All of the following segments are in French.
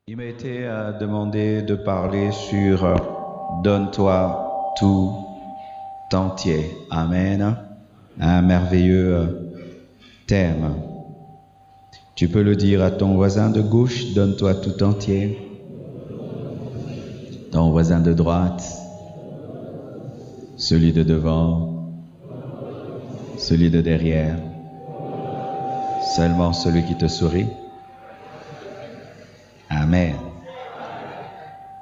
Il m'a été demandé de parler sur Donne-toi tout entier. Amen. Un merveilleux thème. Tu peux le dire à ton voisin de gauche, donne-toi tout entier. Ton voisin de droite, celui de devant, celui de derrière, seulement celui qui te sourit. Amen.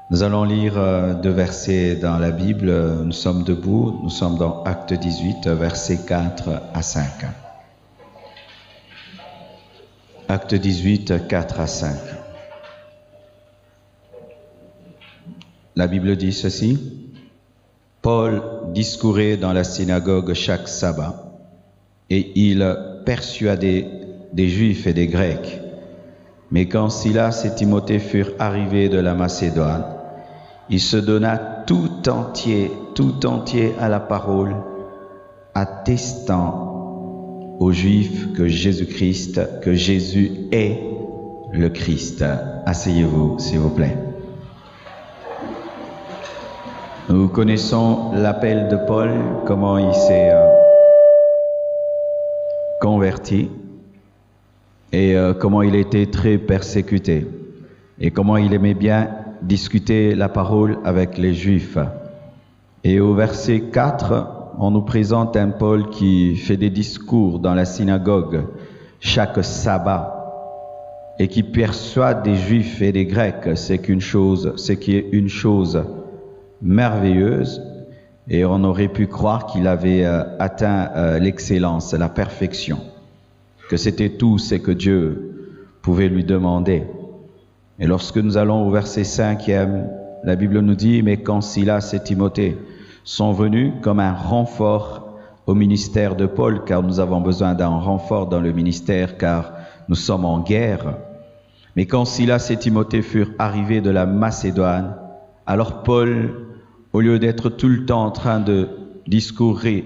Nous allons lire deux versets dans la Bible. Nous sommes debout. Nous sommes dans Acte 18, versets 4 à 5. Acte 18, 4 à 5. La Bible dit ceci. Paul discourait dans la synagogue chaque sabbat et il persuadait des Juifs et des Grecs. Mais quand Silas et Timothée furent arrivés de la Macédoine, il se donna tout entier à la parole, attestant aux Juifs que Jésus-Christ, que Jésus est le Christ. Asseyez-vous, s'il vous plaît. Nous connaissons l'appel de Paul, comment il s'est converti. Et comment il était très persécuté, et comment il aimait bien discuter la parole avec les Juifs. Et au verset 4, on nous présente un Paul qui fait des discours dans la synagogue chaque sabbat, et qui persuade des Juifs et des Grecs, ce qui est une chose merveilleuse, et on aurait pu croire qu'il avait atteint l'excellence, la perfection, que c'était tout ce que Dieu pouvait lui demander. Et lorsque nous allons au verset 5e, la Bible nous dit « Mais quand Silas et Timothée sont venus comme un renfort au ministère de Paul, car nous avons besoin d'un renfort dans le ministère, car nous sommes en guerre. Mais quand Silas et Timothée furent arrivés de la Macédoine, alors Paul, au lieu d'être tout le temps en train de discourir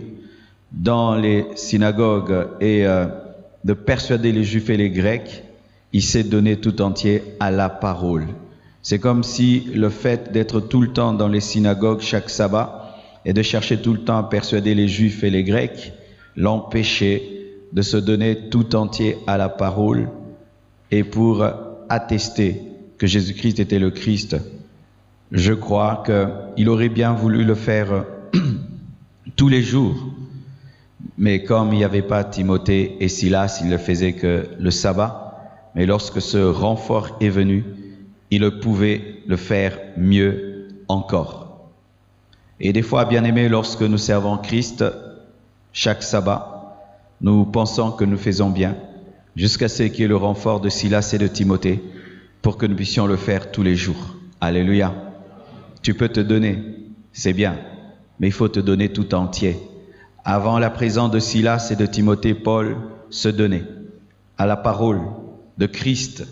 dans les synagogues et de persuader les Juifs et les Grecs, il s'est donné tout entier à la parole. C'est comme si le fait d'être tout le temps dans les synagogues chaque sabbat et de chercher tout le temps à persuader les Juifs et les Grecs l'empêchait de se donner tout entier à la parole et pour attester que Jésus-Christ était le Christ. Je crois qu'il aurait bien voulu le faire tous les jours. Mais comme il n'y avait pas Timothée et Silas, il ne faisait que le sabbat. Mais lorsque ce renfort est venu, il pouvait le faire mieux encore. Et des fois, bien aimés, lorsque nous servons Christ, chaque sabbat, nous pensons que nous faisons bien, jusqu'à ce qu'il y ait le renfort de Silas et de Timothée, pour que nous puissions le faire tous les jours. Alléluia. Tu peux te donner, c'est bien, mais il faut te donner tout entier. Avant la présence de Silas et de Timothée, Paul se donnait à la parole de Christ.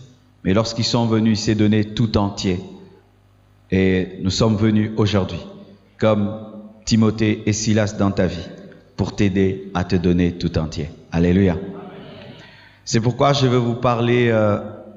Mais lorsqu'ils sont venus, il s'est donné tout entier. Et nous sommes venus aujourd'hui, comme Timothée et Silas dans ta vie, pour t'aider à te donner tout entier. Alléluia. C'est pourquoi je veux vous parler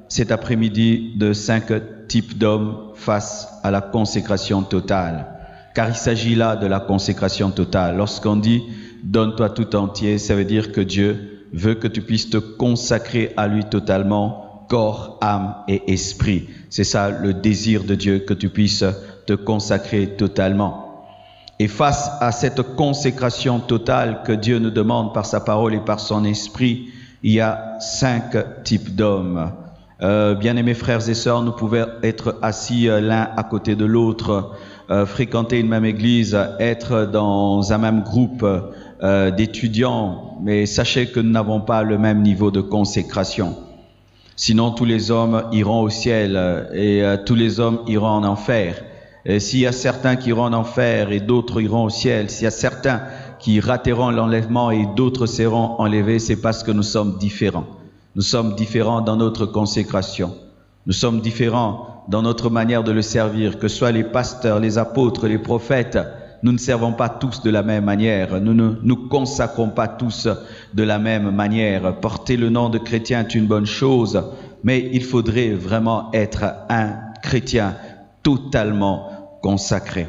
cet après-midi de 5 types d'hommes face à la consécration totale. Car il s'agit là de la consécration totale. Lorsqu'on dit « donne-toi tout entier », ça veut dire que Dieu veut que tu puisses te consacrer à lui totalement, corps, âme et esprit. C'est ça le désir de Dieu, que tu puisses te consacrer totalement. Et face à cette consécration totale que Dieu nous demande par sa parole et par son esprit, il y a 5 types d'hommes. Bien-aimés frères et sœurs, nous pouvons être assis l'un à côté de l'autre, fréquenter une même église, être dans un même groupe d'étudiants, mais sachez que nous n'avons pas le même niveau de consécration. Sinon, tous les hommes iront au ciel et tous les hommes iront en enfer. Et s'il y a certains qui iront en enfer et d'autres iront au ciel, s'il y a certains qui rateront l'enlèvement et d'autres seront enlevés, c'est parce que nous sommes différents. Nous sommes différents dans notre consécration. Nous sommes différents dans notre manière de le servir, que ce soit les pasteurs, les apôtres, les prophètes. Nous ne servons pas tous de la même manière. Nous ne nous consacrons pas tous de la même manière. Porter le nom de chrétien est une bonne chose, mais il faudrait vraiment être un chrétien totalement consacré.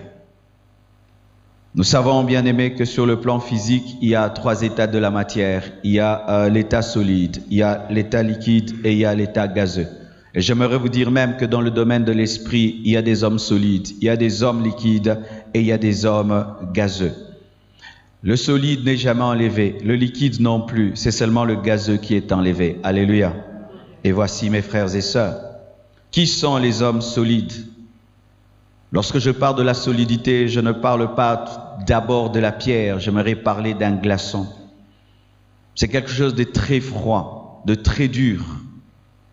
Nous savons, bien aimés, que sur le plan physique, il y a 3 états de la matière. Il y a l'état solide, il y a l'état liquide et il y a l'état gazeux. Et j'aimerais vous dire même que dans le domaine de l'esprit, il y a des hommes solides, il y a des hommes liquides et il y a des hommes gazeux. Le solide n'est jamais enlevé, le liquide non plus, c'est seulement le gazeux qui est enlevé. Alléluia. Et voici mes frères et sœurs, qui sont les hommes solides? Lorsque je parle de la solidité, je ne parle pas d'abord de la pierre, j'aimerais parler d'un glaçon. C'est quelque chose de très froid, de très dur.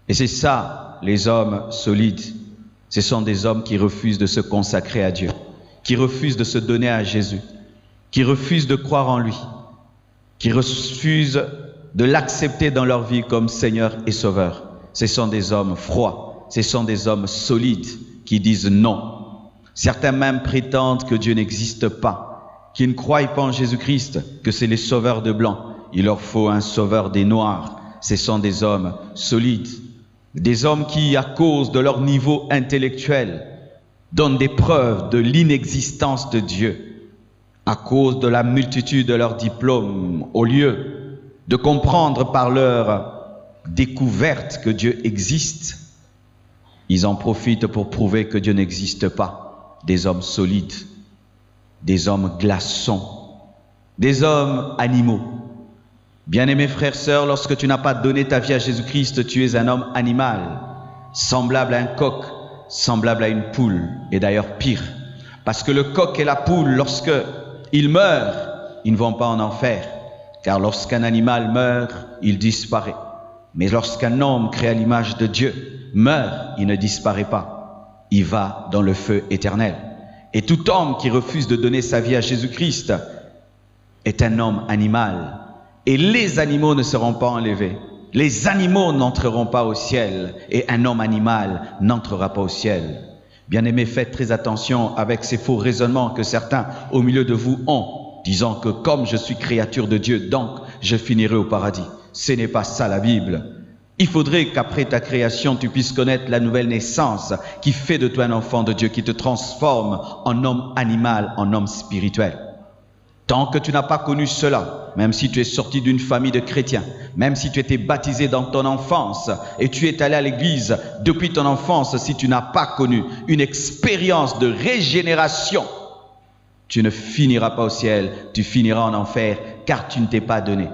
Et c'est ça, les hommes solides. Ce sont des hommes qui refusent de se consacrer à Dieu, qui refusent de se donner à Jésus, qui refusent de croire en lui, qui refusent de l'accepter dans leur vie comme Seigneur et Sauveur. Ce sont des hommes froids, ce sont des hommes solides qui disent non. Certains même prétendent que Dieu n'existe pas, qu'ils ne croient pas en Jésus-Christ, que c'est les sauveurs de blancs. Il leur faut un sauveur des noirs. Ce sont des hommes solides. Des hommes qui, à cause de leur niveau intellectuel, donnent des preuves de l'inexistence de Dieu. À cause de la multitude de leurs diplômes, au lieu de comprendre par leur découverte que Dieu existe, ils en profitent pour prouver que Dieu n'existe pas. Des hommes solides, des hommes glaçons, des hommes animaux. Bien-aimés frères, sœurs, lorsque tu n'as pas donné ta vie à Jésus-Christ, tu es un homme animal, semblable à un coq, semblable à une poule, et d'ailleurs pire. Parce que le coq et la poule, lorsque ils meurent, ils ne vont pas en enfer, car lorsqu'un animal meurt, il disparaît. Mais lorsqu'un homme créé à l'image de Dieu meurt, il ne disparaît pas. Il va dans le feu éternel. Et tout homme qui refuse de donner sa vie à Jésus-Christ est un homme animal. Et les animaux ne seront pas enlevés. Les animaux n'entreront pas au ciel. Et un homme animal n'entrera pas au ciel. Bien-aimés, faites très attention avec ces faux raisonnements que certains au milieu de vous ont, disant que comme je suis créature de Dieu, donc je finirai au paradis. Ce n'est pas ça la Bible. Il faudrait qu'après ta création, tu puisses connaître la nouvelle naissance qui fait de toi un enfant de Dieu, qui te transforme en homme animal, en homme spirituel. Tant que tu n'as pas connu cela, même si tu es sorti d'une famille de chrétiens, même si tu étais baptisé dans ton enfance et tu es allé à l'église depuis ton enfance, si tu n'as pas connu une expérience de régénération, tu ne finiras pas au ciel, tu finiras en enfer, car tu ne t'es pas donné.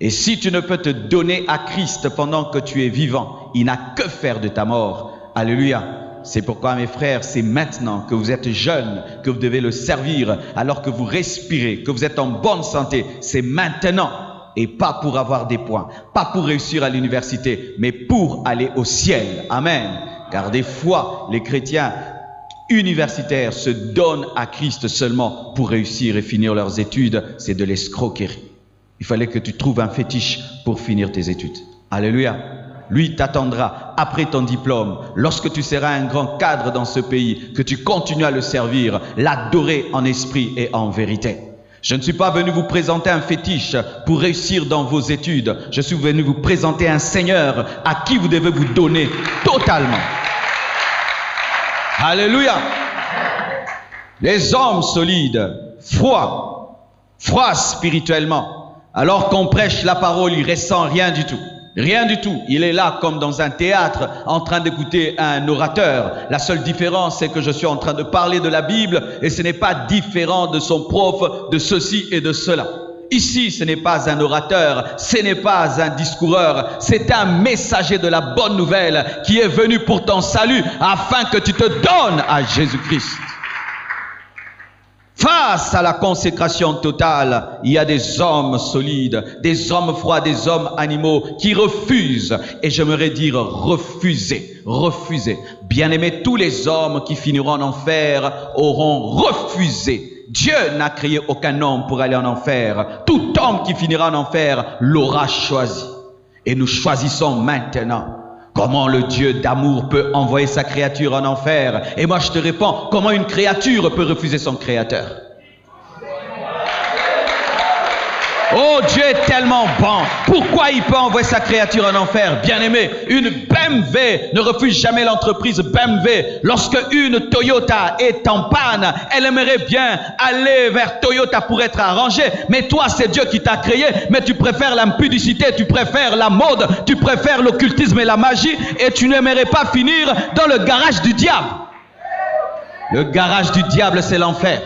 Et si tu ne peux te donner à Christ pendant que tu es vivant, il n'a que faire de ta mort. Alléluia. C'est pourquoi, mes frères, c'est maintenant que vous êtes jeunes, que vous devez le servir, alors que vous respirez, que vous êtes en bonne santé. C'est maintenant, et pas pour avoir des points, pas pour réussir à l'université, mais pour aller au ciel. Amen. Car des fois, les chrétiens universitaires se donnent à Christ seulement pour réussir et finir leurs études. C'est de l'escroquerie. Il fallait que tu trouves un fétiche pour finir tes études. Alléluia. Lui t'attendra après ton diplôme, lorsque tu seras un grand cadre dans ce pays, que tu continues à le servir, l'adorer en esprit et en vérité. Je ne suis pas venu vous présenter un fétiche pour réussir dans vos études. Je suis venu vous présenter un Seigneur à qui vous devez vous donner totalement. Alléluia. Les hommes solides, froids spirituellement, alors qu'on prêche la parole, il ne ressent rien du tout. Rien du tout. Il est là comme dans un théâtre en train d'écouter un orateur. La seule différence, c'est que je suis en train de parler de la Bible et ce n'est pas différent de son prof, de ceci et de cela. Ici, ce n'est pas un orateur, ce n'est pas un discoureur, c'est un messager de la bonne nouvelle qui est venu pour ton salut afin que tu te donnes à Jésus-Christ. Face à la consécration totale, il y a des hommes solides, des hommes froids, des hommes animaux qui refusent. Et j'aimerais dire refuser, refuser. Bien-aimés, tous les hommes qui finiront en enfer auront refusé. Dieu n'a créé aucun homme pour aller en enfer. Tout homme qui finira en enfer l'aura choisi. Et nous choisissons maintenant. Comment le Dieu d'amour peut envoyer sa créature en enfer? Et moi je te réponds, comment une créature peut refuser son créateur? Oh, Dieu est tellement bon. Pourquoi il peut envoyer sa créature en enfer? Bien-aimé, une BMW ne refuse jamais l'entreprise BMW. Lorsque une Toyota est en panne, elle aimerait bien aller vers Toyota pour être arrangée. Mais toi, c'est Dieu qui t'a créé. Mais tu préfères l'impudicité, tu préfères la mode, tu préfères l'occultisme et la magie. Et tu n'aimerais pas finir dans le garage du diable. Le garage du diable, c'est l'enfer.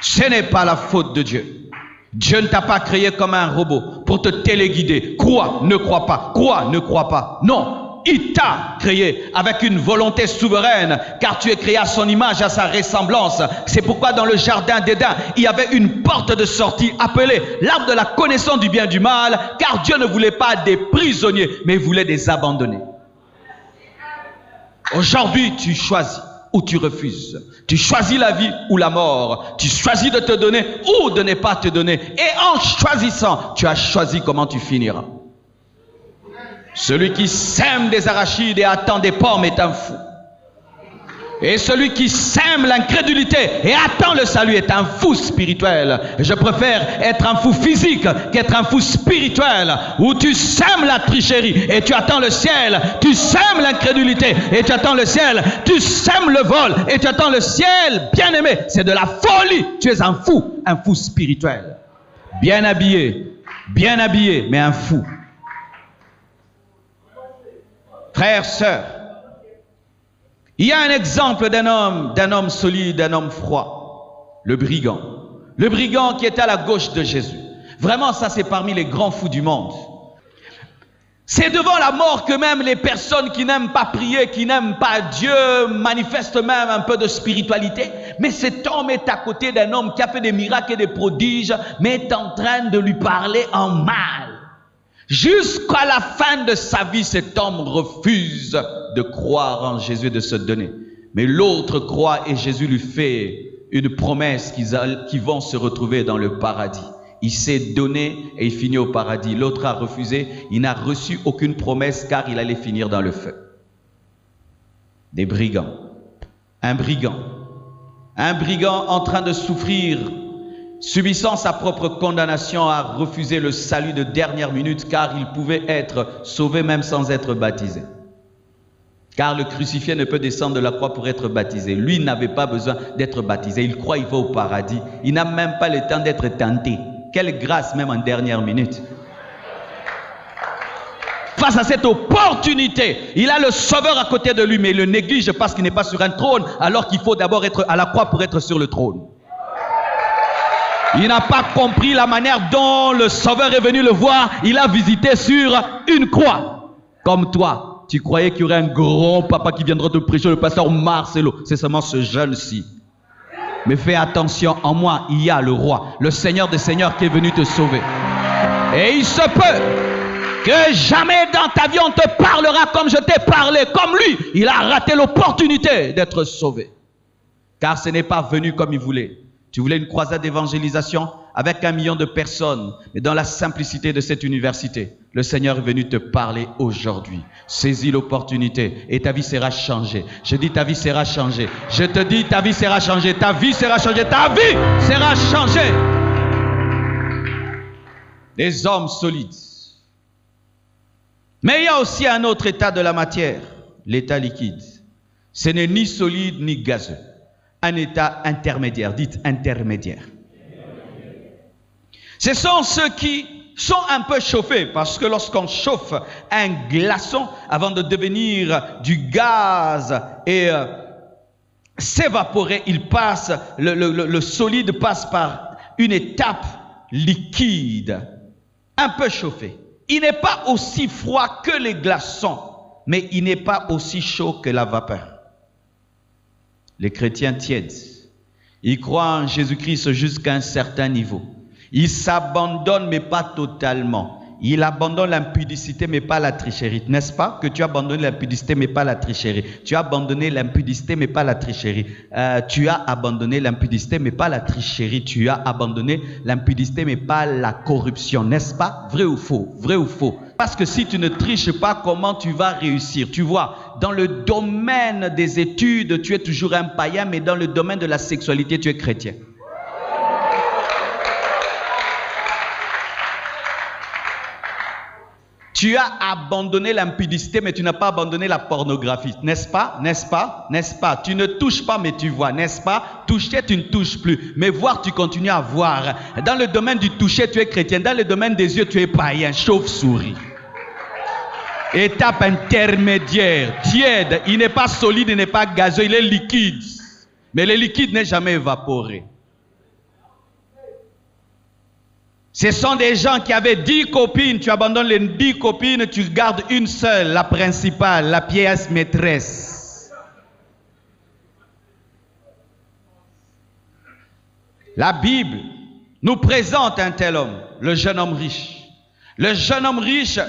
Ce n'est pas la faute de Dieu. Dieu ne t'a pas créé comme un robot pour te téléguider. Crois, ne crois pas. Crois, ne crois pas. Non, il t'a créé avec une volonté souveraine, car tu es créé à son image, à sa ressemblance. C'est pourquoi dans le jardin d'Éden, il y avait une porte de sortie appelée l'arbre de la connaissance du bien et du mal, car Dieu ne voulait pas des prisonniers, mais il voulait des abandonnés. Aujourd'hui, tu choisis ou tu refuses. Tu choisis la vie ou la mort. Tu choisis de te donner ou de ne pas te donner. Et en choisissant, tu as choisi comment tu finiras. Celui qui sème des arachides et attend des pommes est un fou. Et celui qui sème l'incrédulité et attend le salut est un fou spirituel. Je préfère être un fou physique qu'être un fou spirituel, où tu sèmes la tricherie et tu attends le ciel. Tu sèmes l'incrédulité et tu attends le ciel. Tu sèmes le vol et tu attends le ciel. Bien-aimé, c'est de la folie. Tu es un fou spirituel. Bien habillé, mais un fou. Frères, sœurs, il y a un exemple d'un homme solide, d'un homme froid, le brigand. Le brigand qui était à la gauche de Jésus. Vraiment, ça c'est parmi les grands fous du monde. C'est devant la mort que même les personnes qui n'aiment pas prier, qui n'aiment pas Dieu, manifestent même un peu de spiritualité. Mais cet homme est à côté d'un homme qui a fait des miracles et des prodiges, mais est en train de lui parler en mal. Jusqu'à la fin de sa vie, cet homme refuse de croire en Jésus et de se donner. Mais l'autre croit et Jésus lui fait une promesse qu'ils vont se retrouver dans le paradis. Il s'est donné et il finit au paradis. L'autre a refusé, il n'a reçu aucune promesse car il allait finir dans le feu. Des brigands. Un brigand en train de souffrir, subissant sa propre condamnation, a refusé le salut de dernière minute car il pouvait être sauvé même sans être baptisé. Car le crucifié ne peut descendre de la croix pour être baptisé. Lui n'avait pas besoin d'être baptisé. Il croit qu'il va au paradis. Il n'a même pas le temps d'être tenté. Quelle grâce même en dernière minute. Face à cette opportunité, il a le Sauveur à côté de lui, mais il le néglige parce qu'il n'est pas sur un trône, alors qu'il faut d'abord être à la croix pour être sur le trône. Il n'a pas compris la manière dont le Sauveur est venu le voir. Il a visité sur une croix. Comme toi, tu croyais qu'il y aurait un grand papa qui viendra te prêcher, le pasteur Marcelo. C'est seulement ce jeune-ci. Mais fais attention, en moi, il y a le roi, le Seigneur des Seigneurs qui est venu te sauver. Et il se peut que jamais dans ta vie on te parlera comme je t'ai parlé, comme lui. Il a raté l'opportunité d'être sauvé. Car ce n'est pas venu comme il voulait. Tu voulais une croisade d'évangélisation avec 1 million de personnes, mais dans la simplicité de cette université, le Seigneur est venu te parler aujourd'hui. Saisis l'opportunité et ta vie sera changée. Je dis ta vie sera changée. Je te dis ta vie sera changée. Ta vie sera changée. Ta vie sera changée. Des hommes solides. Mais il y a aussi un autre état de la matière, l'état liquide. Ce n'est ni solide ni gazeux. Un état intermédiaire, dites intermédiaire. Ce sont ceux qui sont un peu chauffés, parce que lorsqu'on chauffe un glaçon avant de devenir du gaz et s'évaporer, le solide passe par une étape liquide, un peu chauffé. Il n'est pas aussi froid que les glaçons, mais il n'est pas aussi chaud que la vapeur. Les chrétiens tièdes, ils croient en Jésus-Christ jusqu'à un certain niveau. Ils s'abandonnent, mais pas totalement. Ils abandonnent l'impudicité, mais pas la tricherie. N'est-ce pas que tu as abandonné l'impudicité, mais pas la tricherie? Tu as abandonné l'impudicité, mais pas la tricherie. Tu as abandonné l'impudicité, mais pas la tricherie. Tu as abandonné l'impudicité, mais pas la corruption. N'est-ce pas? Vrai ou faux? Vrai ou faux? Parce que si tu ne triches pas, comment tu vas réussir? Tu vois, dans le domaine des études, tu es toujours un païen, mais dans le domaine de la sexualité, tu es chrétien. Tu as abandonné l'impudicité, mais tu n'as pas abandonné la pornographie. N'est-ce pas? N'est-ce pas? N'est-ce pas? Tu ne touches pas, mais tu vois. N'est-ce pas? Toucher, tu ne touches plus. Mais voir, tu continues à voir. Dans le domaine du toucher, tu es chrétien. Dans le domaine des yeux, tu es païen, chauve-souris. Étape intermédiaire, tiède. Il n'est pas solide, il n'est pas gazeux, il est liquide. Mais le liquide n'est jamais évaporé. Ce sont des gens qui avaient 10 copines, tu abandonnes les 10 copines, tu gardes une seule, la principale, la pièce maîtresse. La Bible nous présente un tel homme, le jeune homme riche. Le jeune homme riche,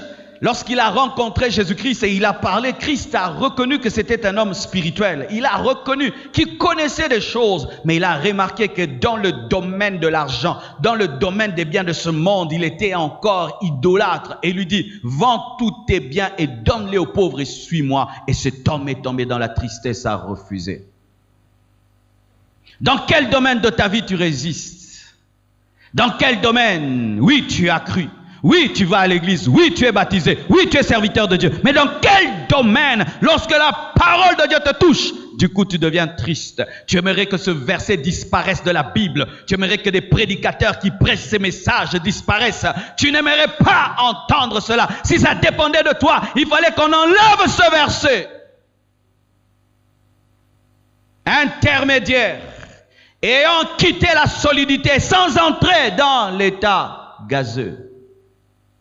lorsqu'il a rencontré Jésus-Christ et il a parlé, Christ a reconnu que c'était un homme spirituel. Il a reconnu qu'il connaissait des choses, mais il a remarqué que dans le domaine de l'argent, dans le domaine des biens de ce monde, il était encore idolâtre. Et il lui dit, vends tous tes biens et donne-les aux pauvres et suis-moi. Et cet homme est tombé dans la tristesse, a refusé. Dans quel domaine de ta vie tu résistes? Dans quel domaine? Oui, tu as cru. Oui, tu vas à l'église. Oui, tu es baptisé. Oui, tu es serviteur de Dieu. Mais dans quel domaine, lorsque la parole de Dieu te touche, du coup, tu deviens triste. Tu aimerais que ce verset disparaisse de la Bible. Tu aimerais que des prédicateurs qui prêchent ces messages disparaissent. Tu n'aimerais pas entendre cela. Si ça dépendait de toi, il fallait qu'on enlève ce verset. Intermédiaire. Ayant quitté la solidité sans entrer dans l'état gazeux.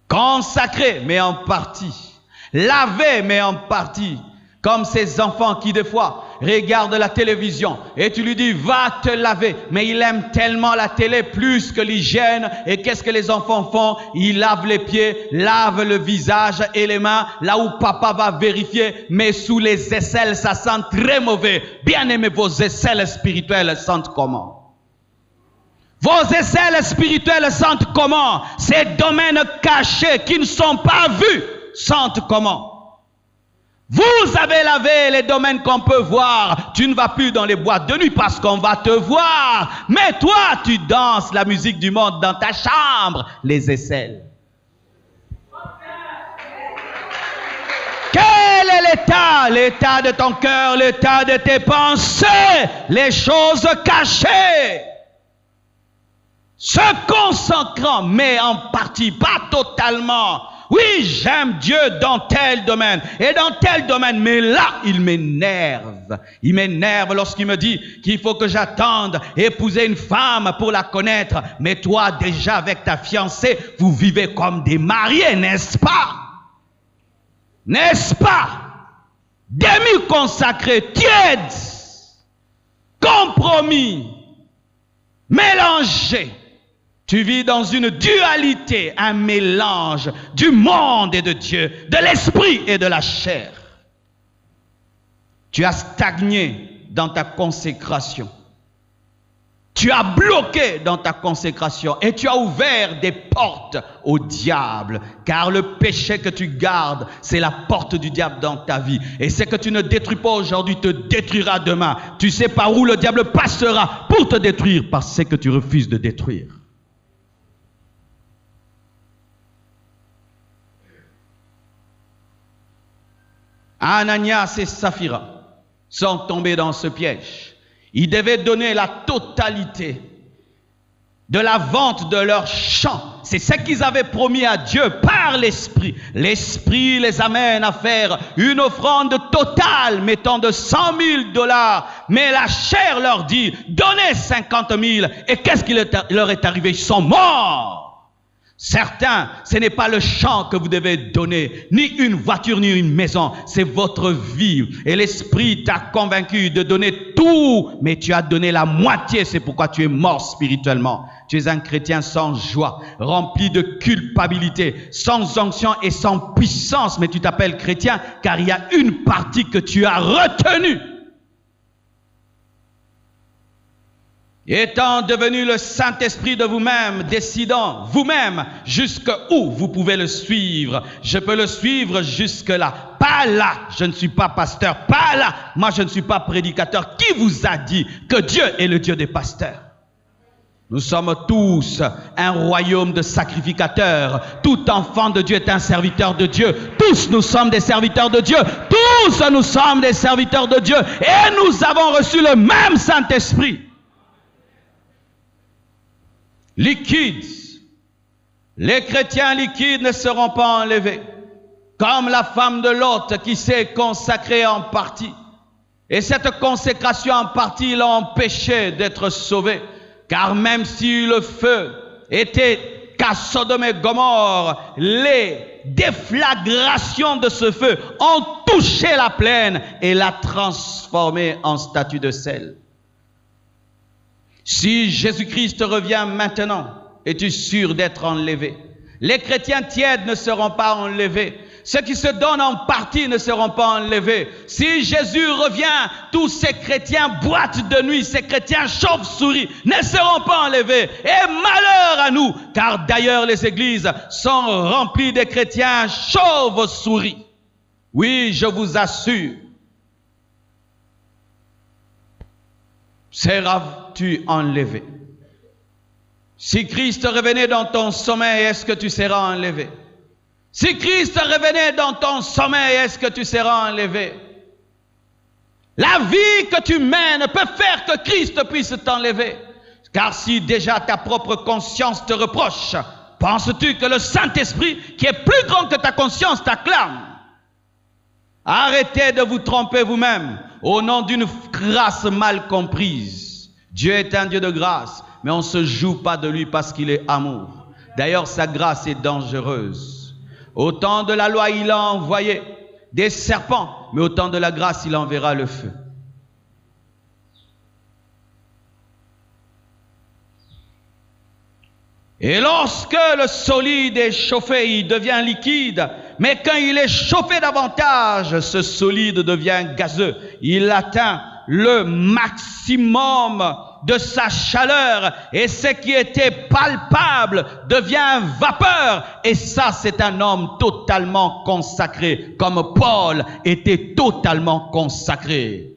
Consacré, mais en partie. Lavé, mais en partie. Comme ces enfants qui, des fois, regardent la télévision et tu lui dis, va te laver. Mais il aime tellement la télé plus que l'hygiène. Et qu'est-ce que les enfants font? Ils lavent les pieds, lavent le visage et les mains. Là où papa va vérifier, mais sous les aisselles, ça sent très mauvais. Bien aimé, vos aisselles spirituelles sentent comment? Vos aisselles spirituelles sentent comment? Ces domaines cachés qui ne sont pas vus sentent comment? Vous avez lavé les domaines qu'on peut voir. Tu ne vas plus dans les boîtes de nuit parce qu'on va te voir. Mais toi, tu danses la musique du monde dans ta chambre. Les aisselles. Quel est l'état? L'état de ton cœur, l'état de tes pensées, les choses cachées. Se consacrant, mais en partie, pas totalement. Oui, j'aime Dieu dans tel domaine et dans tel domaine, mais là, il m'énerve. Il m'énerve lorsqu'il me dit qu'il faut que j'attende épouser une femme pour la connaître. Mais toi, déjà avec ta fiancée, vous vivez comme des mariés, n'est-ce pas? N'est-ce pas? Demi-consacrés, tièdes, compromis, mélangés. Tu vis dans une dualité, un mélange du monde et de Dieu, de l'esprit et de la chair. Tu as stagné dans ta consécration. Tu as bloqué dans ta consécration et tu as ouvert des portes au diable. Car le péché que tu gardes, c'est la porte du diable dans ta vie. Et ce que tu ne détruis pas aujourd'hui te détruira demain. Tu sais par où le diable passera pour te détruire, parce que tu refuses de détruire. Ananias et Saphira sont tombés dans ce piège. Ils devaient donner la totalité de la vente de leurs champs. C'est ce qu'ils avaient promis à Dieu par l'Esprit. L'Esprit les amène à faire une offrande totale mettant de 100 000 $. Mais la chair leur dit, donnez 50 000. Et qu'est-ce qui leur est arrivé? Ils sont morts. Certains, ce n'est pas le champ que vous devez donner, ni une voiture, ni une maison, c'est votre vie. Et l'Esprit t'a convaincu de donner tout, mais tu as donné la moitié, c'est pourquoi tu es mort spirituellement. Tu es un chrétien sans joie, rempli de culpabilité, sans onction et sans puissance, mais tu t'appelles chrétien car il y a une partie que tu as retenue. Étant devenu le Saint-Esprit de vous-même, décidant vous-même jusqu'où vous pouvez le suivre. Je peux le suivre jusque-là. Pas là. Je ne suis pas pasteur. Pas là. Moi, je ne suis pas prédicateur. Qui vous a dit que Dieu est le Dieu des pasteurs? Nous sommes tous un royaume de sacrificateurs. Tout enfant de Dieu est un serviteur de Dieu. Tous nous sommes des serviteurs de Dieu. Tous nous sommes des serviteurs de Dieu. Et nous avons reçu le même Saint-Esprit. Liquides. Les chrétiens liquides ne seront pas enlevés. Comme la femme de Lot qui s'est consacrée en partie. Et cette consécration en partie l'a empêché d'être sauvée. Car même si le feu était qu'à Sodome et Gomorrhe, les déflagrations de ce feu ont touché la plaine et l'a transformée en statue de sel. Si Jésus-Christ revient maintenant, es-tu sûr d'être enlevé? Les chrétiens tièdes ne seront pas enlevés. Ceux qui se donnent en partie ne seront pas enlevés. Si Jésus revient, tous ces chrétiens boîtes de nuit, ces chrétiens chauves-souris ne seront pas enlevés. Et malheur à nous, car d'ailleurs les églises sont remplies de chrétiens chauves-souris. Oui, je vous assure. Seras-tu enlevé? Si Christ revenait dans ton sommeil, est-ce que tu seras enlevé? Si Christ revenait dans ton sommeil, est-ce que tu seras enlevé? La vie que tu mènes peut faire que Christ puisse t'enlever. Car si déjà ta propre conscience te reproche, penses-tu que le Saint-Esprit, qui est plus grand que ta conscience, t'acclame? Arrêtez de vous tromper vous-même au nom d'une grâce mal comprise. Dieu est un Dieu de grâce, mais on ne se joue pas de lui parce qu'il est amour. D'ailleurs, sa grâce est dangereuse. Au temps de la loi, il a envoyé des serpents, mais au temps de la grâce, il enverra le feu. Et lorsque le solide est chauffé, il devient liquide. Mais quand il est chauffé davantage, ce solide devient gazeux. Il atteint le maximum de sa chaleur. Et ce qui était palpable devient vapeur. Et ça, c'est un homme totalement consacré, comme Paul était totalement consacré.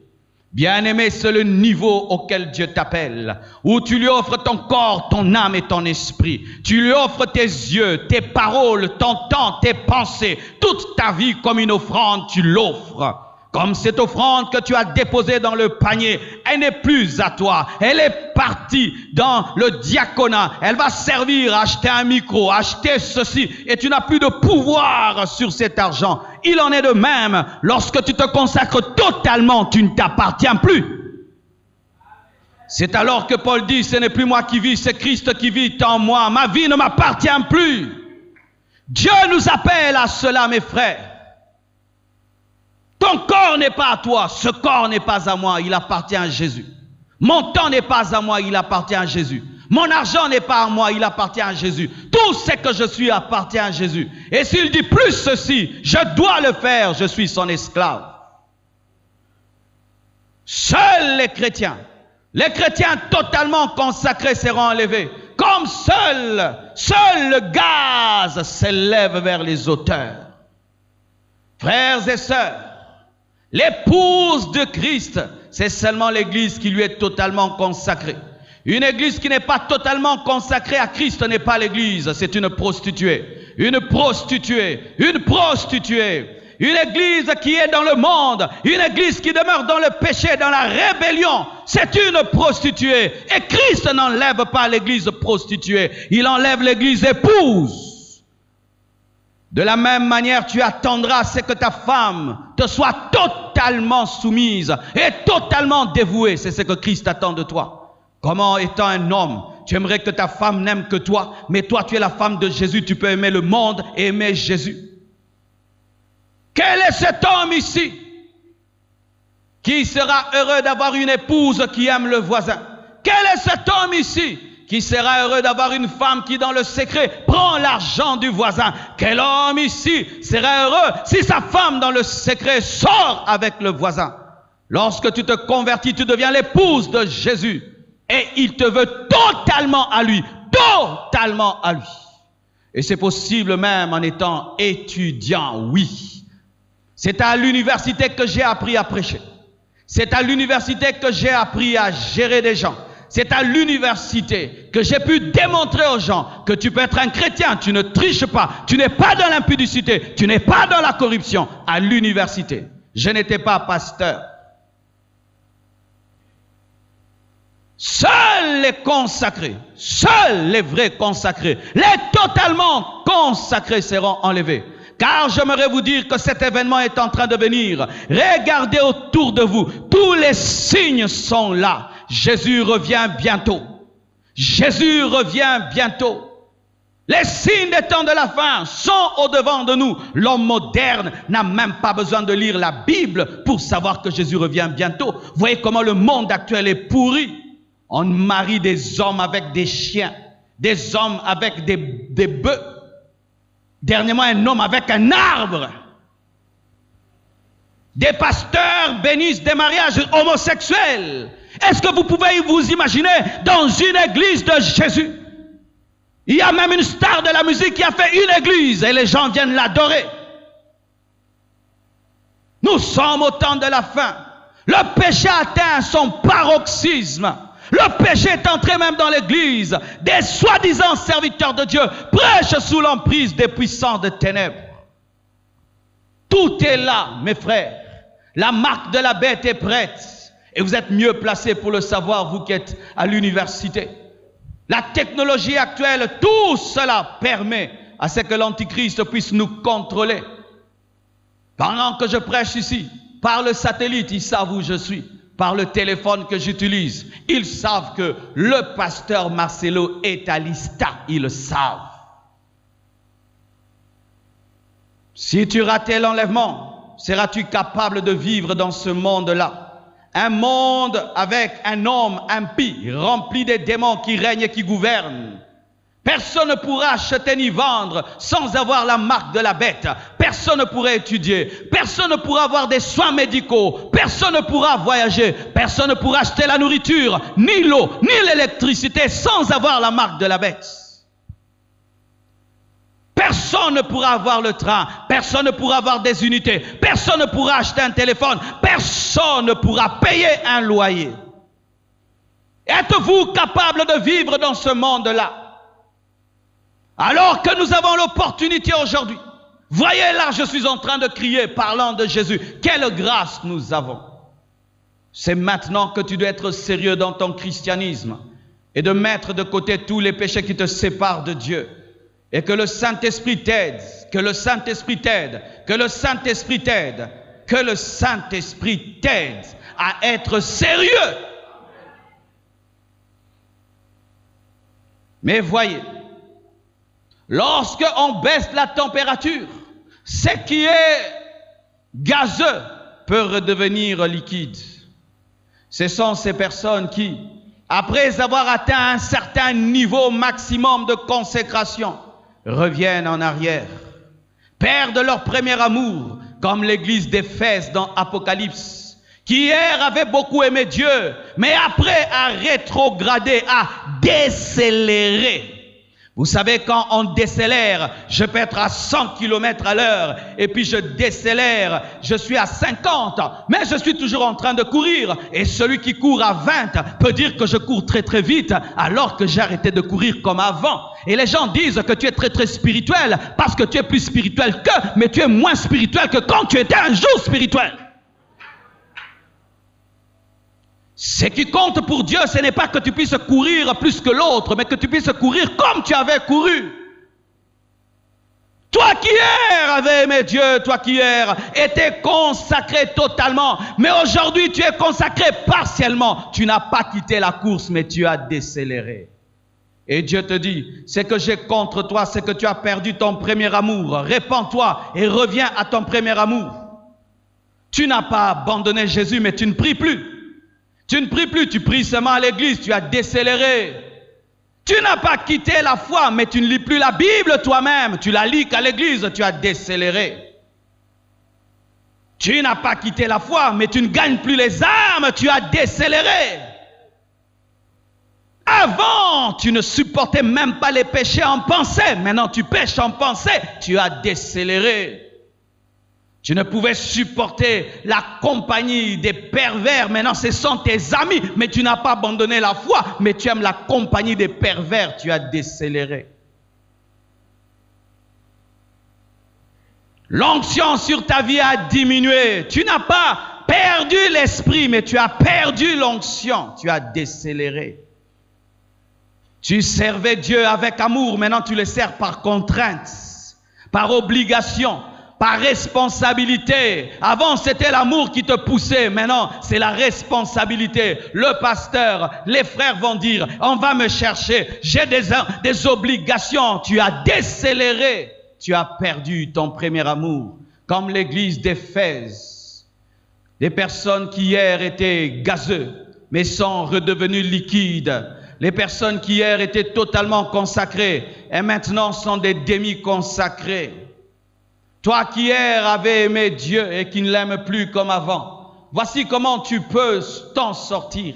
Bien-aimé, c'est le niveau auquel Dieu t'appelle, où tu lui offres ton corps, ton âme et ton esprit. Tu lui offres tes yeux, tes paroles, ton temps, tes pensées, toute ta vie comme une offrande, tu l'offres. Comme cette offrande que tu as déposée dans le panier, elle n'est plus à toi. Elle est partie dans le diaconat. Elle va servir à acheter un micro, acheter ceci. Et tu n'as plus de pouvoir sur cet argent. Il en est de même. Lorsque tu te consacres totalement, tu ne t'appartiens plus. C'est alors que Paul dit, ce n'est plus moi qui vis, c'est Christ qui vit en moi. Ma vie ne m'appartient plus. Dieu nous appelle à cela, mes frères. Ton corps n'est pas à toi, ce corps n'est pas à moi, il appartient à Jésus. Mon temps n'est pas à moi, il appartient à Jésus. Mon argent n'est pas à moi, il appartient à Jésus. Tout ce que je suis appartient à Jésus. Et s'il dit plus ceci, je dois le faire, je suis son esclave. Seuls les chrétiens totalement consacrés seront enlevés. Comme seul le gaz s'élève vers les hauteurs. Frères et sœurs, l'épouse de Christ, c'est seulement l'église qui lui est totalement consacrée. Une église qui n'est pas totalement consacrée à Christ n'est pas l'église, c'est une prostituée. Une prostituée, une prostituée. Une église qui est dans le monde, une église qui demeure dans le péché, dans la rébellion, c'est une prostituée. Et Christ n'enlève pas l'église prostituée, il enlève l'église épouse. De la même manière, tu attendras à ce que ta femme te soit totalement soumise et totalement dévouée. C'est ce que Christ attend de toi. Comment, étant un homme, tu aimerais que ta femme n'aime que toi, mais toi, tu es la femme de Jésus, tu peux aimer le monde et aimer Jésus. Quel est cet homme ici qui sera heureux d'avoir une épouse qui aime le voisin? Quel est cet homme ici qui sera heureux d'avoir une femme qui, dans le secret, prend l'argent du voisin? Quel homme ici sera heureux si sa femme, dans le secret, sort avec le voisin? Lorsque tu te convertis, tu deviens l'épouse de Jésus. Et il te veut totalement à lui. Totalement à lui. Et c'est possible même en étant étudiant, oui. C'est à l'université que j'ai appris à prêcher. C'est à l'université que j'ai appris à gérer des gens. C'est à l'université que j'ai pu démontrer aux gens que tu peux être un chrétien, tu ne triches pas, tu n'es pas dans l'impudicité, tu n'es pas dans la corruption. À l'université, je n'étais pas pasteur. Seuls les consacrés, seuls les vrais consacrés, les totalement consacrés seront enlevés. Car j'aimerais vous dire que cet événement est en train de venir. Regardez autour de vous, tous les signes sont là. Jésus revient bientôt. Jésus revient bientôt. Les signes des temps de la fin sont au-devant de nous. L'homme moderne n'a même pas besoin de lire la Bible pour savoir que Jésus revient bientôt. Vous voyez comment le monde actuel est pourri. On marie des hommes avec des chiens, des hommes avec des bœufs. Dernièrement, un homme avec un arbre. Des pasteurs bénissent des mariages homosexuels. Est-ce que vous pouvez vous imaginer dans une église de Jésus? Il y a même une star de la musique qui a fait une église et les gens viennent l'adorer. Nous sommes au temps de la fin. Le péché atteint son paroxysme. Le péché est entré même dans l'église. Des soi-disant serviteurs de Dieu prêchent sous l'emprise des puissants de ténèbres. Tout est là, mes frères. La marque de la bête est prête. Et vous êtes mieux placés pour le savoir, vous qui êtes à l'université. La technologie actuelle, tout cela permet à ce que l'Antichrist puisse nous contrôler. Pendant que je prêche ici, par le satellite, ils savent où je suis. Par le téléphone que j'utilise, ils savent que le pasteur Marcelo est à l'ISTA. Ils le savent. Si tu ratais l'enlèvement, seras-tu capable de vivre dans ce monde-là? Un monde avec un homme impie, rempli des démons qui règnent et qui gouvernent. Personne ne pourra acheter ni vendre sans avoir la marque de la bête. Personne ne pourra étudier. Personne ne pourra avoir des soins médicaux. Personne ne pourra voyager. Personne ne pourra acheter la nourriture, ni l'eau, ni l'électricité sans avoir la marque de la bête. Personne ne pourra avoir le train. Personne ne pourra avoir des unités. Personne ne pourra acheter un téléphone. Personne ne pourra payer un loyer. Êtes-vous capable de vivre dans ce monde-là? Alors que nous avons l'opportunité aujourd'hui, voyez là, je suis en train de crier, parlant de Jésus. Quelle grâce nous avons. C'est maintenant que tu dois être sérieux dans ton christianisme et de mettre de côté tous les péchés qui te séparent de Dieu. Et que le Saint-Esprit t'aide, que le Saint-Esprit t'aide, que le Saint-Esprit t'aide, que le Saint-Esprit t'aide à être sérieux. Mais voyez, lorsque on baisse la température, ce qui est gazeux peut redevenir liquide. Ce sont ces personnes qui, après avoir atteint un certain niveau maximum de consécration, reviennent en arrière, perdent leur premier amour, comme l'église d'Éphèse dans Apocalypse, qui hier avait beaucoup aimé Dieu, mais après a rétrogradé, a décéléré. Vous savez, quand on décélère, je peux être à 100 km à l'heure, et puis je décélère, je suis à 50, mais je suis toujours en train de courir. Et celui qui court à 20 peut dire que je cours très très vite, alors que j'ai arrêté de courir comme avant. Et les gens disent que tu es très très spirituel, parce que tu es plus spirituel qu'eux, mais tu es moins spirituel que quand tu étais un jour spirituel. Ce qui compte pour Dieu, ce n'est pas que tu puisses courir plus que l'autre, mais que tu puisses courir comme tu avais couru. Toi qui hier avais aimé Dieu, toi qui hier étais consacré totalement, mais aujourd'hui tu es consacré partiellement. Tu n'as pas quitté la course, mais tu as décéléré. Et Dieu te dit, ce que j'ai contre toi, c'est que tu as perdu ton premier amour. Répands-toi et reviens à ton premier amour. Tu n'as pas abandonné Jésus, mais tu ne pries plus. Tu ne pries plus, tu pries seulement à l'église, tu as décéléré. Tu n'as pas quitté la foi, mais tu ne lis plus la Bible toi-même. Tu la lis qu'à l'église, tu as décéléré. Tu n'as pas quitté la foi, mais tu ne gagnes plus les âmes, tu as décéléré. Avant, tu ne supportais même pas les péchés en pensée. Maintenant, tu pêches en pensée, tu as décéléré. Tu ne pouvais supporter la compagnie des pervers. Maintenant, ce sont tes amis. Mais tu n'as pas abandonné la foi. Mais tu aimes la compagnie des pervers. Tu as décéléré. L'onction sur ta vie a diminué. Tu n'as pas perdu l'esprit, mais tu as perdu l'onction. Tu as décéléré. Tu servais Dieu avec amour. Maintenant, tu le sers par contrainte, par obligation, par responsabilité. Avant, c'était l'amour qui te poussait. Maintenant, c'est la responsabilité. Le pasteur, les frères vont dire, on va me chercher. J'ai des obligations. Tu as décéléré. Tu as perdu ton premier amour. Comme l'église d'Éphèse. Des personnes qui hier étaient gazeux, mais sont redevenues liquides. Les personnes qui hier étaient totalement consacrées et maintenant sont des demi-consacrés. Toi qui hier avais aimé Dieu et qui ne l'aime plus comme avant, voici comment tu peux t'en sortir.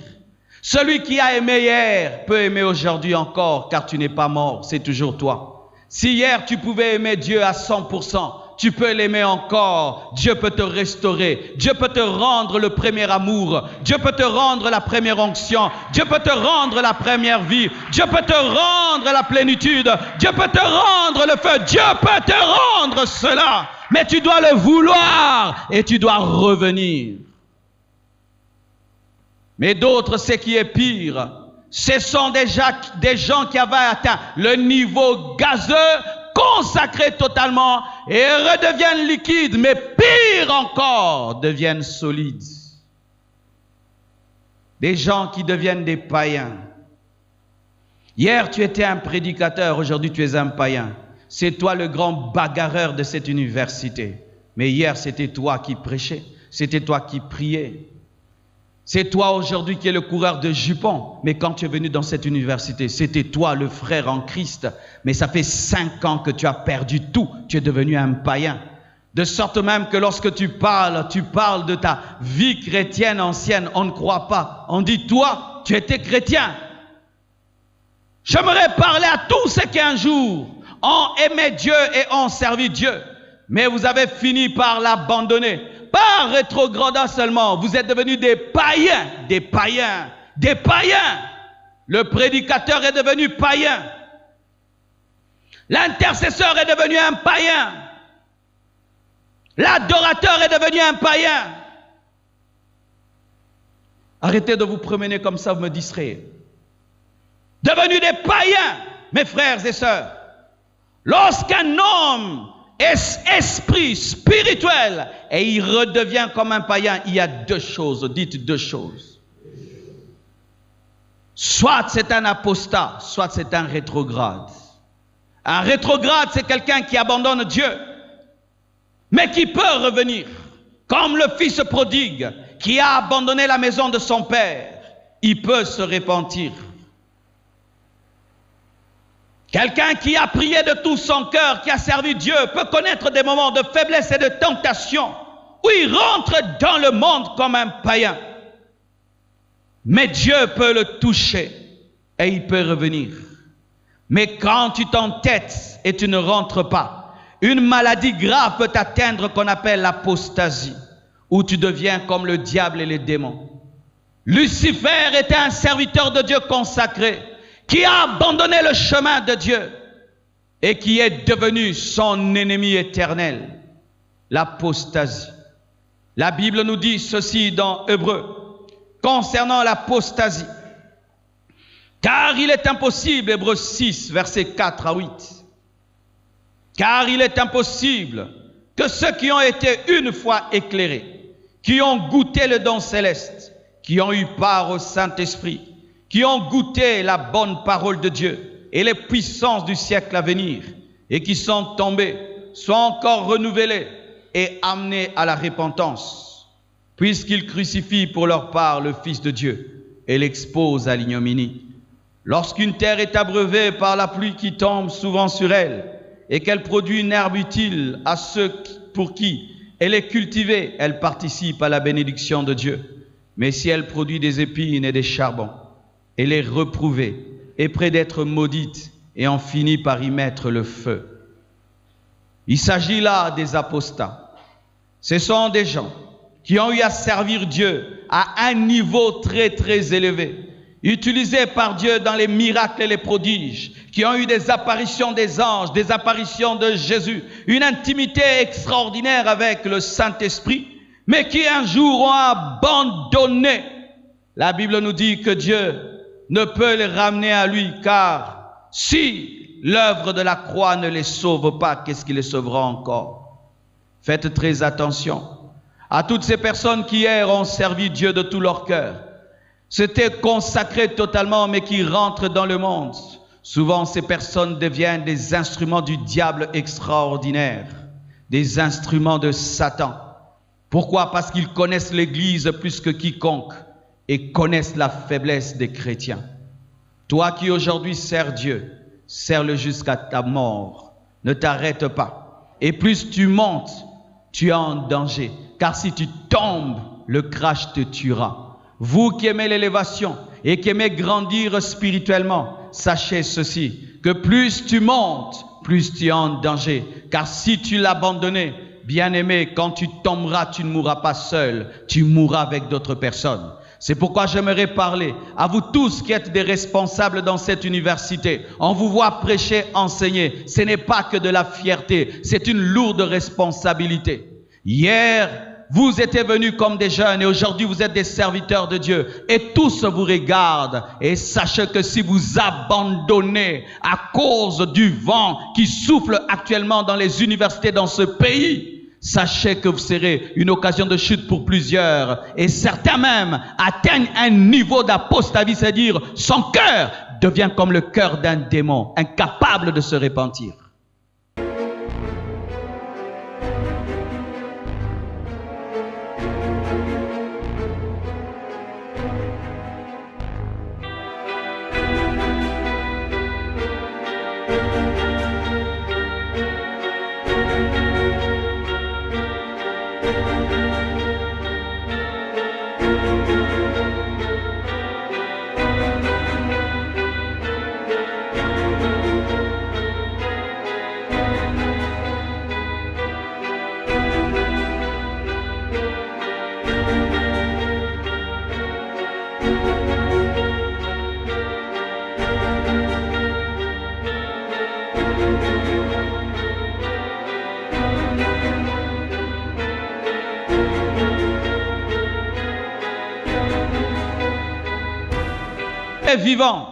Celui qui a aimé hier peut aimer aujourd'hui encore, car tu n'es pas mort, c'est toujours toi. Si hier tu pouvais aimer Dieu à 100%, tu peux l'aimer encore. Dieu peut te restaurer. Dieu peut te rendre le premier amour. Dieu peut te rendre la première onction. Dieu peut te rendre la première vie. Dieu peut te rendre la plénitude. Dieu peut te rendre le feu. Dieu peut te rendre cela. Mais tu dois le vouloir et tu dois revenir. Mais d'autres, ce qui est pire, ce sont déjà des gens qui avaient atteint le niveau gazeux, consacrés totalement et redeviennent liquides, mais pire encore, deviennent solides. Des gens qui deviennent des païens. Hier, tu étais un prédicateur, aujourd'hui tu es un païen. C'est toi le grand bagarreur de cette université. Mais hier, c'était toi qui prêchais, c'était toi qui priais. C'est toi aujourd'hui qui es le coureur de jupons. Mais quand tu es venu dans cette université, c'était toi le frère en Christ. Mais ça fait 5 ans que tu as perdu tout. Tu es devenu un païen. De sorte même que lorsque tu parles de ta vie chrétienne ancienne. On ne croit pas. On dit, toi, tu étais chrétien. J'aimerais parler à tous ceux qui un jour ont aimé Dieu et ont servi Dieu. Mais vous avez fini par l'abandonner. Pas rétrogradant seulement, vous êtes devenus des païens, des païens, des païens. Le prédicateur est devenu païen. L'intercesseur est devenu un païen. L'adorateur est devenu un païen. Arrêtez de vous promener comme ça, vous me distrayez. Devenus des païens, mes frères et sœurs. Lorsqu'un homme esprit spirituel et il redevient comme un païen, il y a 2 choses, dites 2 choses. Soit c'est un apostat, soit c'est un rétrograde. Un rétrograde, c'est quelqu'un qui abandonne Dieu, mais qui peut revenir, comme le fils prodigue qui a abandonné la maison de son père. Il peut se repentir. Quelqu'un qui a prié de tout son cœur, qui a servi Dieu, peut connaître des moments de faiblesse et de tentation, où il rentre dans le monde comme un païen. Mais Dieu peut le toucher et il peut revenir. Mais quand tu t'entêtes et tu ne rentres pas, une maladie grave peut t'atteindre qu'on appelle l'apostasie, où tu deviens comme le diable et les démons. Lucifer était un serviteur de Dieu consacré, qui a abandonné le chemin de Dieu et qui est devenu son ennemi éternel, l'apostasie. La Bible nous dit ceci dans Hébreux, concernant l'apostasie. Car il est impossible, Hébreux 6, versets 4 à 8. Car il est impossible que ceux qui ont été une fois éclairés, qui ont goûté le don céleste, qui ont eu part au Saint-Esprit, qui ont goûté la bonne parole de Dieu et les puissances du siècle à venir, et qui sont tombés, soient encore renouvelés et amenés à la repentance, puisqu'ils crucifient pour leur part le Fils de Dieu et l'exposent à l'ignominie. Lorsqu'une terre est abreuvée par la pluie qui tombe souvent sur elle, et qu'elle produit une herbe utile à ceux pour qui elle est cultivée, elle participe à la bénédiction de Dieu. Mais si elle produit des épines et des charbons, elle est reprouvée et près d'être maudite, et on finit par y mettre le feu. Il s'agit là des apostats. Ce sont des gens qui ont eu à servir Dieu à un niveau très très élevé, utilisés par Dieu dans les miracles et les prodiges, qui ont eu des apparitions des anges, des apparitions de Jésus, une intimité extraordinaire avec le Saint-Esprit, mais qui un jour ont abandonné. La Bible nous dit que Dieu ne peut les ramener à lui, car si l'œuvre de la croix ne les sauve pas, qu'est-ce qui les sauvera encore? Faites très attention à toutes ces personnes qui hier ont servi Dieu de tout leur cœur, s'étaient consacrées totalement, mais qui rentrent dans le monde. Souvent, ces personnes deviennent des instruments du diable extraordinaire, des instruments de Satan. Pourquoi? Parce qu'ils connaissent l'Église plus que quiconque et connaissent la faiblesse des chrétiens. Toi qui aujourd'hui sers Dieu, sers-le jusqu'à ta mort. Ne t'arrête pas. Et plus tu montes, tu es en danger. Car si tu tombes, le crash te tuera. Vous qui aimez l'élévation et qui aimez grandir spirituellement, sachez ceci, que plus tu montes, plus tu es en danger. Car si tu l'abandonnes, bien-aimé, quand tu tomberas, tu ne mourras pas seul, tu mourras avec d'autres personnes. C'est pourquoi j'aimerais parler à vous tous qui êtes des responsables dans cette université. On vous voit prêcher, enseigner. Ce n'est pas que de la fierté, c'est une lourde responsabilité. Hier, vous étiez venus comme des jeunes et aujourd'hui vous êtes des serviteurs de Dieu. Et tous vous regardent. Et sachez que si vous abandonnez à cause du vent qui souffle actuellement dans les universités dans ce pays, sachez que vous serez une occasion de chute pour plusieurs. Et certains même atteignent un niveau d'apostasie, c'est-à-dire son cœur devient comme le cœur d'un démon, incapable de se repentir. Vivant,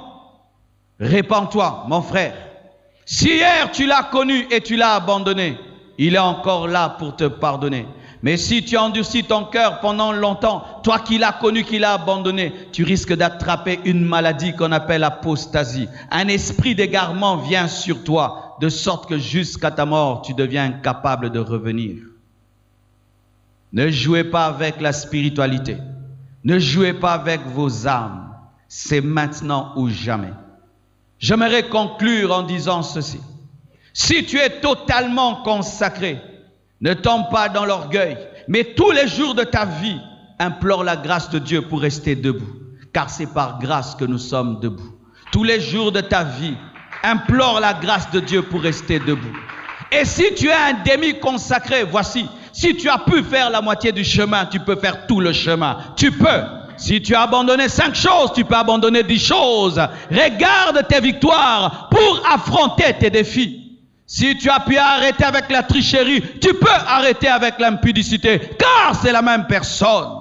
répands-toi, mon frère. Si hier tu l'as connu et tu l'as abandonné, il est encore là pour te pardonner. Mais si tu endurcis ton cœur pendant longtemps, toi qui l'as connu, qui l'as abandonné, tu risques d'attraper une maladie qu'on appelle apostasie. Un esprit d'égarement vient sur toi, de sorte que jusqu'à ta mort, tu deviens incapable de revenir. Ne jouez pas avec la spiritualité. Ne jouez pas avec vos âmes. C'est maintenant ou jamais. J'aimerais conclure en disant ceci. Si tu es totalement consacré, ne tombe pas dans l'orgueil, mais tous les jours de ta vie, implore la grâce de Dieu pour rester debout, car c'est par grâce que nous sommes debout. Tous les jours de ta vie, implore la grâce de Dieu pour rester debout. Et si tu es un demi-consacré, voici, si tu as pu faire la moitié du chemin, tu peux faire tout le chemin. Tu peux. Si tu as abandonné 5 choses, tu peux abandonner 10 choses. Regarde tes victoires pour affronter tes défis. Si tu as pu arrêter avec la tricherie, tu peux arrêter avec l'impudicité, car c'est la même personne.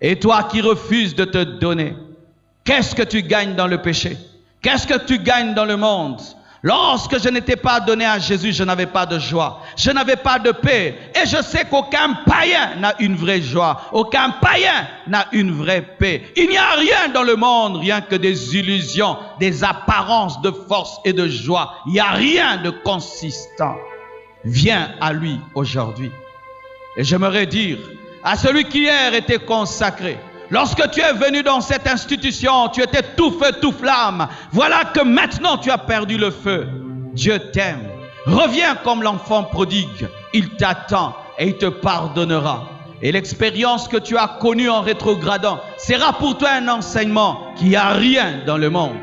Et toi qui refuses de te donner, qu'est-ce que tu gagnes dans le péché? Qu'est-ce que tu gagnes dans le monde? Lorsque je n'étais pas donné à Jésus, je n'avais pas de joie, je n'avais pas de paix. Et je sais qu'aucun païen n'a une vraie joie, aucun païen n'a une vraie paix. Il n'y a rien dans le monde, rien que des illusions, des apparences de force et de joie. Il n'y a rien de consistant. Viens à lui aujourd'hui. Et j'aimerais dire à celui qui hier était consacré, lorsque tu es venu dans cette institution, tu étais tout feu, tout flamme. Voilà que maintenant tu as perdu le feu. Dieu t'aime. Reviens comme l'enfant prodigue. Il t'attend et il te pardonnera. Et l'expérience que tu as connue en rétrogradant sera pour toi un enseignement qu'il n'y a rien dans le monde.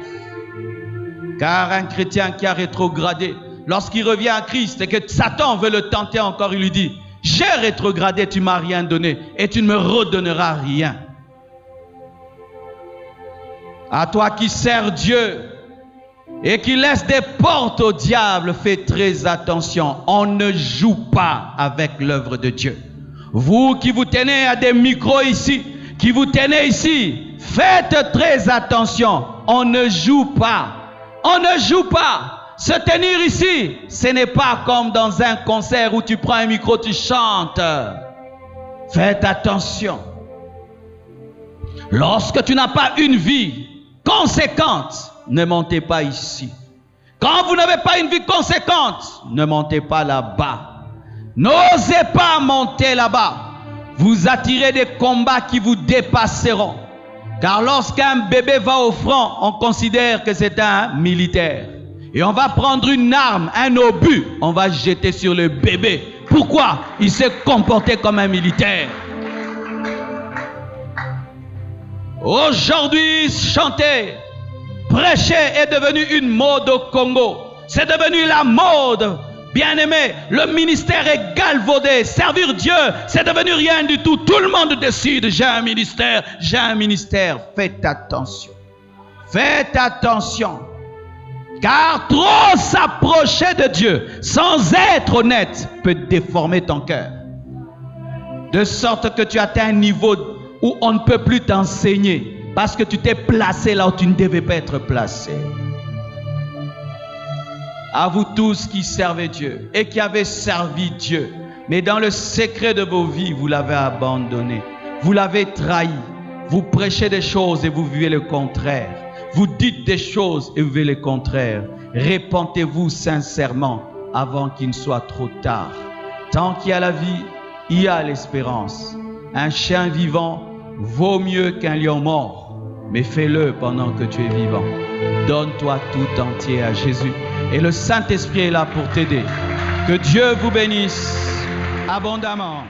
Car un chrétien qui a rétrogradé, lorsqu'il revient à Christ et que Satan veut le tenter encore, il lui dit: J'ai rétrogradé, tu ne m'as rien donné et tu ne me redonneras rien. À toi qui sers Dieu et qui laisse des portes au diable, fais très attention. On ne joue pas avec l'œuvre de Dieu. Vous qui vous tenez à des micros ici, qui vous tenez ici, faites très attention. On ne joue pas. On ne joue pas. Se tenir ici, ce n'est pas comme dans un concert où tu prends un micro, tu chantes. Faites attention. Lorsque tu n'as pas une vie conséquente, ne montez pas ici. Quand vous n'avez pas une vie conséquente, ne montez pas là-bas. N'osez pas monter là-bas. Vous attirez des combats qui vous dépasseront. Car lorsqu'un bébé va au front, on considère que c'est un militaire. Et on va prendre une arme, un obus, on va jeter sur le bébé. Pourquoi? Il s'est comporté comme un militaire. Aujourd'hui, chanter, prêcher est devenu une mode au Congo. C'est devenu la mode. Bien-aimé, le ministère est galvaudé. Servir Dieu, c'est devenu rien du tout. Tout le monde décide, j'ai un ministère, j'ai un ministère. Faites attention. Faites attention. Car trop s'approcher de Dieu sans être honnête peut déformer ton cœur. De sorte que tu atteins un niveau où on ne peut plus t'enseigner parce que tu t'es placé là où tu ne devais pas être placé. À vous tous qui servez Dieu et qui avez servi Dieu, mais dans le secret de vos vies, vous l'avez abandonné. Vous l'avez trahi. Vous prêchez des choses et vous vivez le contraire. Vous dites des choses et vous vivez le contraire. Repentez-vous sincèrement avant qu'il ne soit trop tard. Tant qu'il y a la vie, il y a l'espérance. Un chien vivant vaut mieux qu'un lion mort. Mais fais-le pendant que tu es vivant. Donne-toi tout entier à Jésus. Et le Saint-Esprit est là pour t'aider. Que Dieu vous bénisse abondamment.